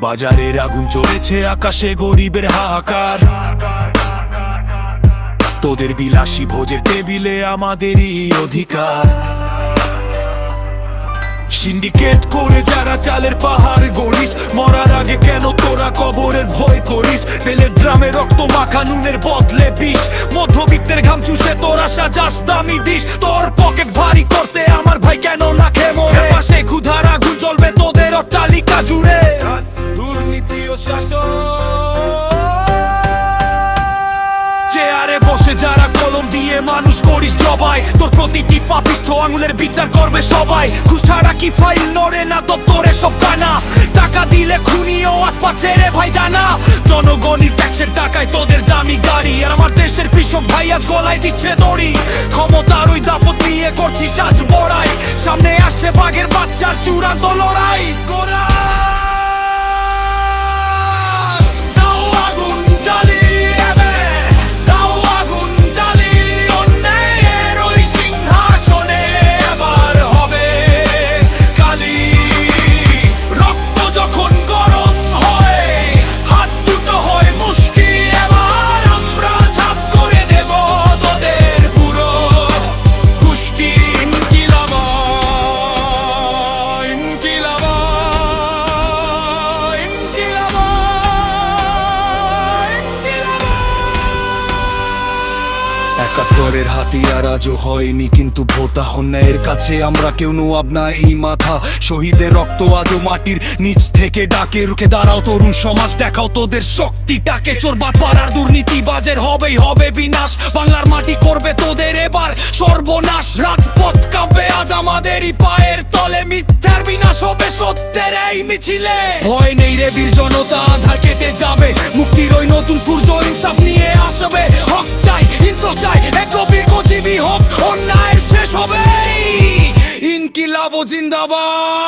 বাজারের আগুন চলেছে, আকাশে গরিবের হাহাকার। তোদের বিলাসী ভোজের টেবিলে আমাদেরই অধিকার। সিন্ডিকেট করে যারা চালের পাহাড় গড়িস, মরার আগে কেন তোরা কবরের ভয় করিস? তেলের ড্রামে রক্ত মাখা নুনের বদলে বিষ, মধ্যবিত্তের ঘাম চুষে তোরা সাজাস দামি ডিশ। তোর পকেট ভারী করতে আমার ভাই কেন না খেয়ে মরে? পাশে ক্ষুধার আগুন জ্বলবে তোদের অট্টালিকা জুড়ে। দুর্নীতি ও শাসন, চেয়ারে বসে যারা কলম দিয়ে মানুষ করিস জবাই, তোর প্রতিটি পাপিষ্ঠ আঙুলের বিচার করবে সবাই। ঘুষ ছাড়া কি ফাইল নড়ে না দপ্তরে সব কানা? টাকা দিলে খুনিও আজ পাচ্ছে রে ভাই জানা। জনগণের ট্যাক্সের টাকায় তোদের দামি গাড়ি, আর আমার দেশের কৃষক ভাই আজ গলায় দিচ্ছে দড়ি। ক্ষমতার ওই দাপট নিয়ে করছিস আজ বড়াই, সামনে আসছে বাঘের বাচ্চার চূড়ান্ত লড়াই। একাত্তরের হাতিয়ার আজও হয়নি, কিন্তু ভোতা অন্যায়ের কাছে আমরা কেউ নোয়াব না এই মাথা। শহীদের রক্ত আজও মাটির নিচ থেকে ডাকে। রুখে দাঁড়াও তরুণ সমাজ, দেখাও তোদের শক্তিটাকে। চোরবাদ পাড়ার দুর্নীতিবাজের হবেই হবে বিনাশ, বাংলার মাটি করবে তোদের এবার সর্বনাশ। রাজপথ কাঁপবে আজ আমাদেরই পায়ের তলে, মিথ্যার বিনাশ হবে সত্যের এই মিছিলে। ভয় নেই রে বীর জনতা, আধার কেটে যাবে, মুক্তির ওই নতুন সূর্য ইনসাফ নিয়ে আসবে। হক চাই, ইনসাফ চাই, এক বিকজীবী হোক, অন্যায় শেষ হবে। ইনকিলাব জিন্দাবাদ।